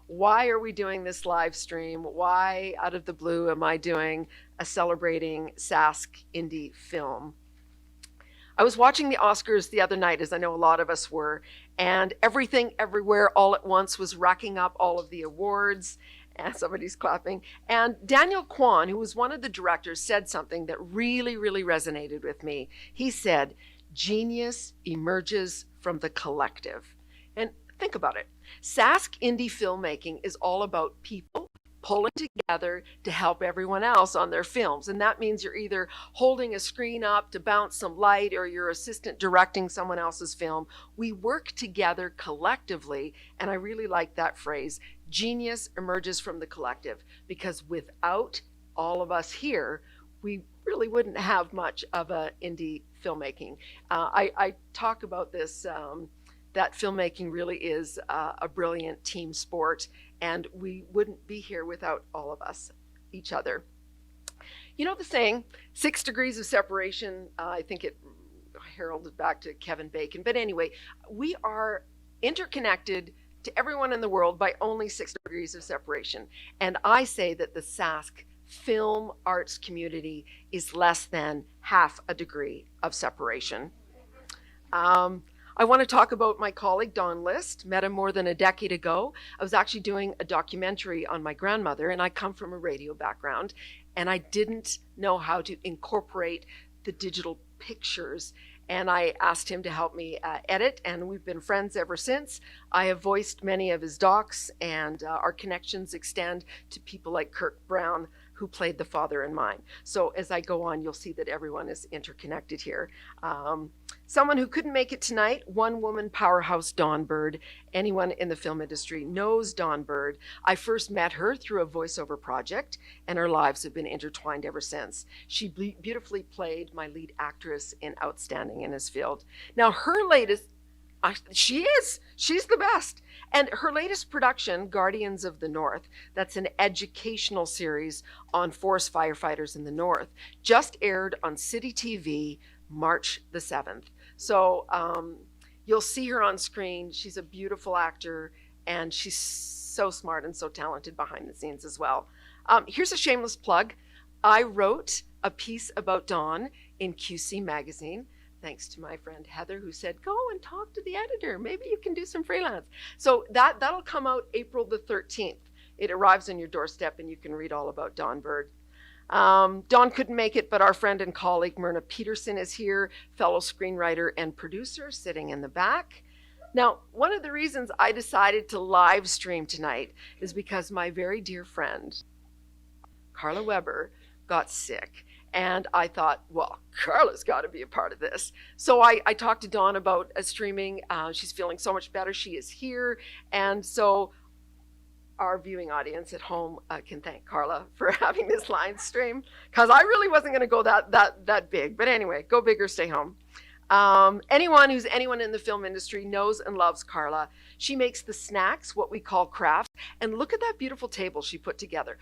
why are we doing this live stream? Why, out of the blue, am I doing a celebrating Sask Indie Film? I was watching the Oscars the other night, as I know a lot of us were, and Everything Everywhere All at Once was racking up all of the awards, and somebody's clapping. And Daniel Kwan, who was one of the directors, said something that really, really resonated with me. He said, "Genius emerges from the collective." And think about it. Sask Indie Filmmaking is all about people pulling together to help everyone else on their films. And that means you're either holding a screen up to bounce some light or you're assistant directing someone else's film. We work together collectively, and I really like that phrase. Genius emerges from the collective, because without all of us here, we really wouldn't have much of a indie filmmaking. I talk about this, that filmmaking really is a brilliant team sport, and we wouldn't be here without all of us, each other. You know the saying, 6 degrees of separation, I think it heralded back to Kevin Bacon, but anyway, we are interconnected to everyone in the world by only 6 degrees of separation. And I say that the Sask film arts community is less than half a degree of separation. I want to talk about my colleague, Don List. Met him more than a decade ago. I was actually doing a documentary on my grandmother, and I come from a radio background, and I didn't know how to incorporate the digital pictures. And I asked him to help me edit, and we've been friends ever since. I have voiced many of his docs, and our connections extend to people like Kirk Brown, who played the father in mine. So as I go on, you'll see that everyone is interconnected here. Someone who couldn't make it tonight, one-woman powerhouse Dawn Bird. Anyone in the film industry knows Dawn Bird. I first met her through a voiceover project, and our lives have been intertwined ever since. She beautifully played my lead actress in Outstanding in this field. Now, her latest, she's the best. And her latest production, Guardians of the North, that's an educational series on forest firefighters in the North, just aired on City TV March the 7th. So you'll see her on screen. She's a beautiful actor, and she's so smart and so talented behind the scenes as well. Here's a shameless plug. I wrote a piece about Dawn in QC Magazine, thanks to my friend Heather, who said, go and talk to the editor. Maybe you can do some freelance. So that'll come out April the 13th. It arrives on your doorstep, and you can read all about Dawn Bird. Dawn couldn't make it, but our friend and colleague Myrna Peterson is here, fellow screenwriter and producer, sitting in the back. Now, one of the reasons I decided to live stream tonight is because my very dear friend, Carla Weber, got sick. And I thought, well, Carla's got to be a part of this. So I talked to Dawn about streaming. She's feeling so much better. She is here. And so our viewing audience at home can thank Carla for having this live stream, because I really wasn't going to go that big. But anyway, go big or stay home. Anyone in the film industry knows and loves Carla. She makes the snacks, what we call crafts. And look at that beautiful table she put together.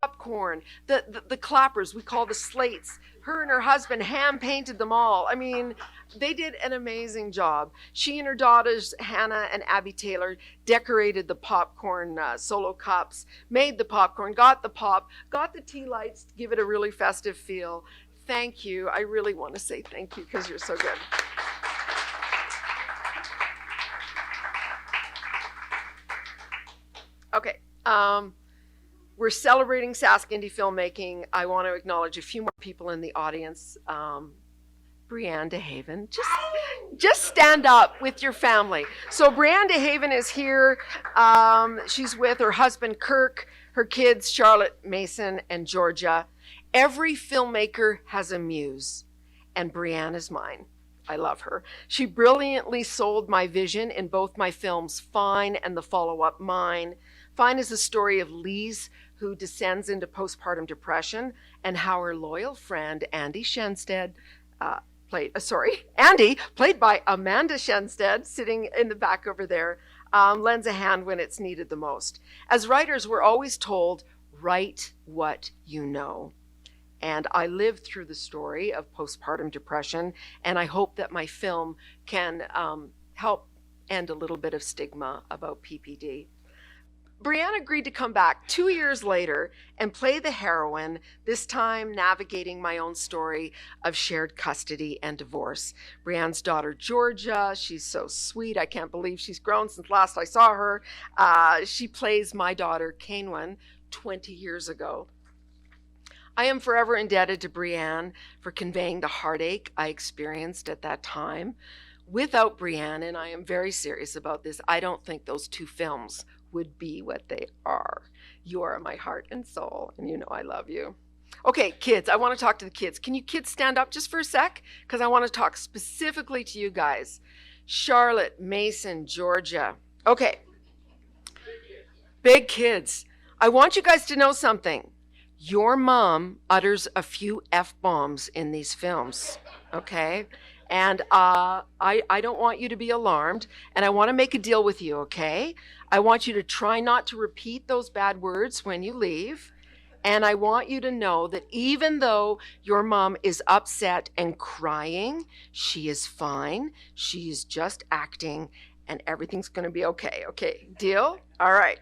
Popcorn, the clappers, we call the slates. Her and her husband hand painted them all. I mean, they did an amazing job. She and her daughters, Hannah and Abby Taylor, decorated the popcorn solo cups, made the popcorn, got the tea lights to give it a really festive feel. Thank you. I really want to say thank you, because you're so good. Okay. We're celebrating Sask Indie Filmmaking. I want to acknowledge a few more people in the audience. Brianne DeHaven, just stand up with your family. So Brianne DeHaven is here. She's with her husband, Kirk, her kids, Charlotte, Mason, and Georgia. Every filmmaker has a muse, and Brianne is mine. I love her. She brilliantly sold my vision in both my films, Fine and the follow-up, Mine. Fine is the story of Lise, who descends into postpartum depression, and how her loyal friend, Andy, played by Amanda Shenstead, sitting in the back over there, lends a hand when it's needed the most. As writers, we're always told, write what you know. And I lived through the story of postpartum depression, and I hope that my film can help end a little bit of stigma about PPD. Brianne agreed to come back 2 years later and play the heroine, this time navigating my own story of shared custody and divorce. Brianne's daughter, Georgia, she's so sweet. I can't believe she's grown since last I saw her. She plays my daughter, Kainwen, 20 years ago. I am forever indebted to Brianne for conveying the heartache I experienced at that time. Without Brianne, and I am very serious about this, I don't think those two films would be what they are. You are my heart and soul, and you know I love you. Okay, kids, I want to talk to the kids. Can you kids stand up just for a sec? Because I want to talk specifically to you guys. Charlotte, Mason, Georgia. Okay, big kids. I want you guys to know something. Your mom utters a few F-bombs in these films, okay? And I don't want you to be alarmed, and I want to make a deal with you, okay? I want you to try not to repeat those bad words when you leave, and I want you to know that even though your mom is upset and crying, she is fine. She is just acting, and everything's going to be okay, okay? Deal? All right.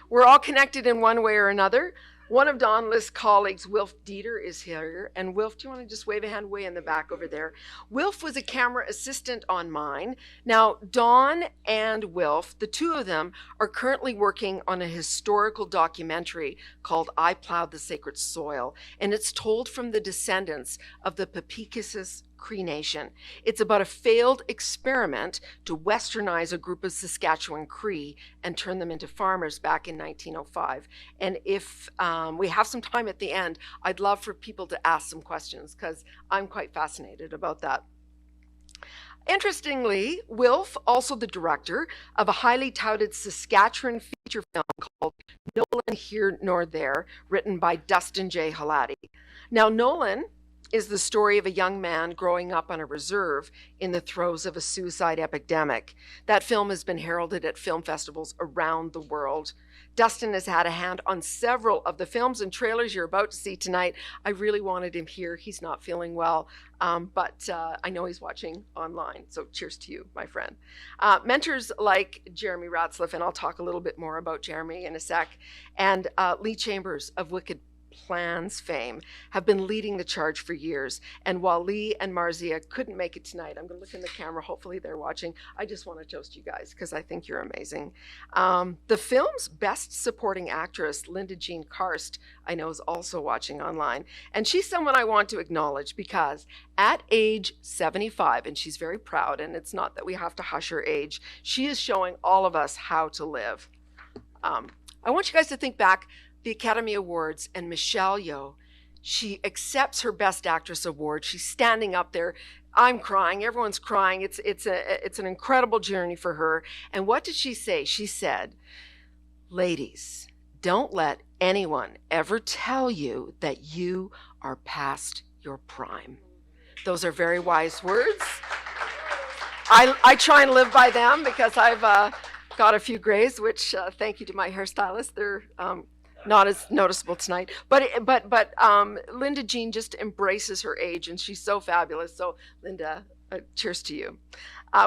We're all connected in one way or another. One of Dawn List's colleagues, Wilf Dieter, is here. And Wilf, do you want to just wave a hand way in the back over there? Wilf was a camera assistant on mine. Now, Dawn and Wilf, the two of them, are currently working on a historical documentary called I Plowed the Sacred Soil. And it's told from the descendants of the Pepecasis Cree Nation. It's about a failed experiment to westernize a group of Saskatchewan Cree and turn them into farmers back in 1905. And if we have some time at the end, I'd love for people to ask some questions because I'm quite fascinated about that. Interestingly, Wilf, also the director of a highly touted Saskatchewan feature film called Nolan Here Nor There, written by Dustin J. Halati. Now, Nolan is the story of a young man growing up on a reserve in the throes of a suicide epidemic. That film has been heralded at film festivals around the world. Dustin has had a hand on several of the films and trailers you're about to see tonight. I really wanted him here. He's not feeling well, but I know he's watching online. So cheers to you, my friend. Mentors like Jeremy Ratzliff, and I'll talk a little bit more about Jeremy in a sec, and Lee Chambers of Wicked Plans fame have been leading the charge for years. And while Lee and Marzia couldn't make it tonight, I'm going to look in the camera, hopefully they're watching. I just want to toast you guys because I think you're amazing. The film's best supporting actress, Linda Jean Karst, I know is also watching online. And she's someone I want to acknowledge because at age 75, and she's very proud, and it's not that we have to hush her age, she is showing all of us how to live. I want you guys to think back the Academy Awards and Michelle Yeoh. She accepts her Best Actress award. She's standing up there. I'm crying. Everyone's crying. It's an incredible journey for her. And what did she say? She said, "Ladies, don't let anyone ever tell you that you are past your prime." Those are very wise words. I try and live by them because I've got a few grays, which thank you to my hairstylist. They're not as noticeable tonight, but Linda Jean just embraces her age, and she's so fabulous. So, Linda, cheers to you.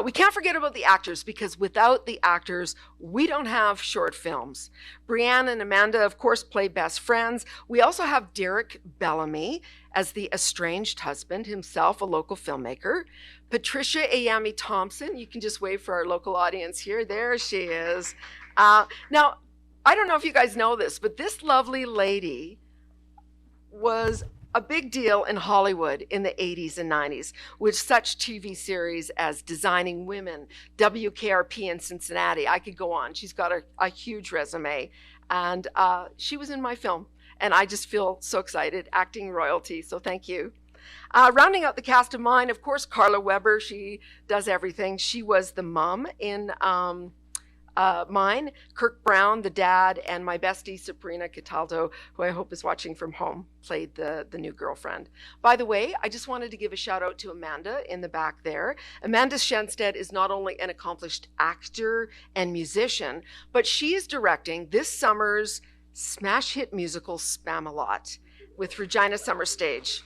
We can't forget about the actors because without the actors, we don't have short films. Brianne and Amanda, of course, play best friends. We also have Derek Bellamy as the estranged husband, himself a local filmmaker. Patricia Ayami Thompson, you can just wave for our local audience here. There she is. Now, I don't know if you guys know this, but this lovely lady was a big deal in Hollywood in the 80s and 90s with such TV series as Designing Women, WKRP in Cincinnati. I could go on. She's got a huge resume, and she was in my film, and I just feel so excited, acting royalty, so thank you. Rounding out the cast of mine, of course, Carla Weber. She does everything. She was the mom in mine, Kirk Brown, the dad, and my bestie, Sabrina Cataldo, who I hope is watching from home, played the new girlfriend. By the way, I just wanted to give a shout out to Amanda in the back there. Amanda Shenstead is not only an accomplished actor and musician, but she is directing this summer's smash hit musical Spam-A-Lot with Regina Summer Stage.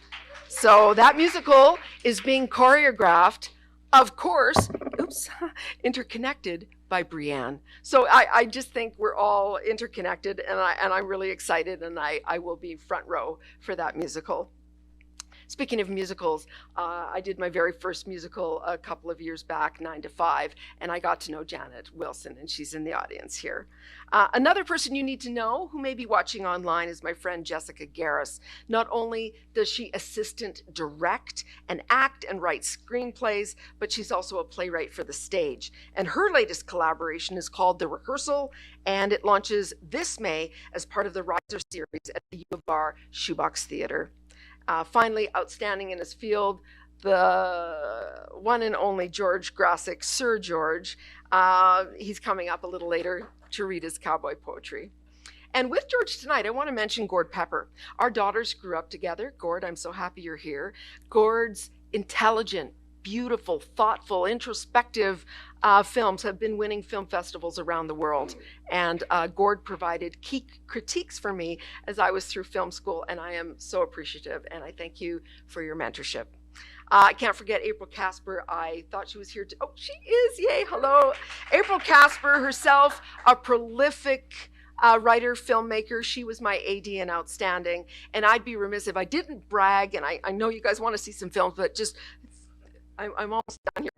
So that musical is being choreographed, of course, oops, films, Interconnected by Brienne. So I just think we're all interconnected, and I'm really excited, and I will be front row for that musical. Speaking of musicals, I did my very first musical a couple of years back, 9 to 5, and I got to know Janet Wilson, and she's in the audience here. Another person you need to know who may be watching online is my friend Jessica Garris. Not only does she assistant direct and act and write screenplays, but she's also a playwright for the stage. And her latest collaboration is called The Rehearsal, and it launches this May as part of the Riser series at the U of R Shoebox Theater. Finally, outstanding in his field, the one and only George Grassick, Sir George. He's coming up a little later to read his cowboy poetry. And with George tonight, I want to mention Gord Pepper. Our daughters grew up together. Gord, I'm so happy you're here. Gord's intelligent, beautiful, thoughtful, introspective films have been winning film festivals around the world. And Gord provided key critiques for me as I was through film school, and I am so appreciative, and I thank you for your mentorship. I can't forget April Casper. I thought she was here to, oh, she is, yay, hello. April Casper herself, a prolific writer, filmmaker. She was my AD in Outstanding, and I'd be remiss if I didn't brag, and I know you guys want to see some films, but just, I'm almost done here.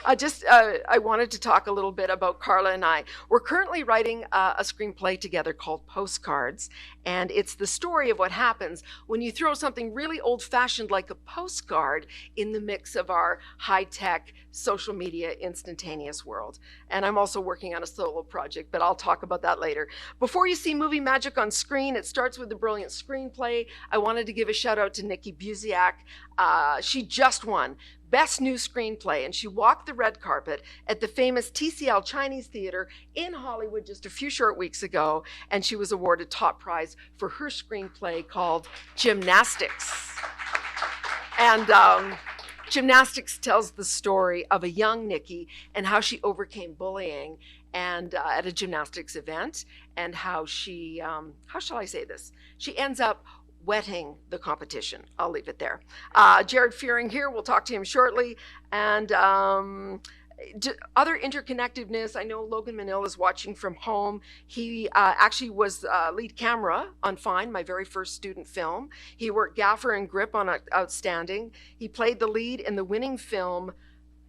I wanted to talk a little bit about Carla and I. We're currently writing a screenplay together called Postcards, and it's the story of what happens when you throw something really old-fashioned like a postcard in the mix of our high-tech social media instantaneous world. And I'm also working on a solo project, but I'll talk about that later. Before you see movie magic on screen, it starts with a brilliant screenplay. I wanted to give a shout out to Nikki Buziak. She just won Best New Screenplay, and she walked the red carpet at the famous TCL Chinese Theater in Hollywood just a few short weeks ago, and she was awarded top prize for her screenplay called Gymnastics. And Gymnastics tells the story of a young Nikki and how she overcame bullying and at a gymnastics event, and how she, how shall I say this? She ends up wetting the competition. I'll leave it there. Jared Fearing here, we'll talk to him shortly. And other interconnectedness, I know Logan Manil is watching from home. He actually was lead camera on Fine, my very first student film. He worked gaffer and grip on Outstanding. He played the lead in the winning film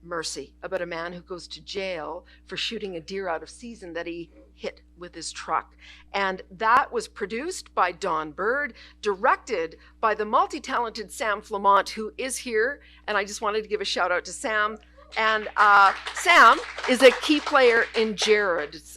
Mercy, about a man who goes to jail for shooting a deer out of season that he hit with his truck. And that was produced by Don Bird, directed by the multi-talented Sam Flamont, who is here. And I just wanted to give a shout out to Sam. And Sam is a key player in Jared's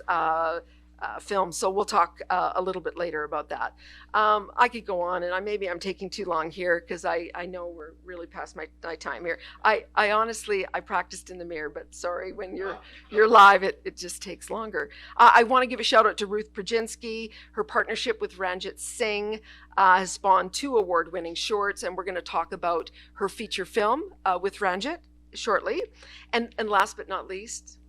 film, so we'll talk a little bit later about that. I could go on, and maybe I'm taking too long here because I know we're really past my time here. I honestly, I practiced in the mirror, but sorry, when you're live, it just takes longer. I want to give a shout out to Ruth Prajinski. Her partnership with Ranjit Singh has spawned 2 award-winning shorts, and we're going to talk about her feature film with Ranjit shortly. And last but not least,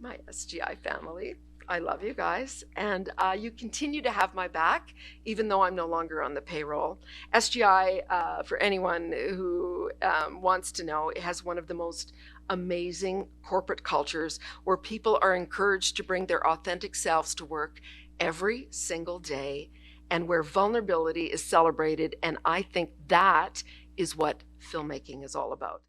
my SGI family. I love you guys, and you continue to have my back, even though I'm no longer on the payroll. SGI, for anyone who wants to know, it has one of the most amazing corporate cultures where people are encouraged to bring their authentic selves to work every single day, and where vulnerability is celebrated, and I think that is what filmmaking is all about.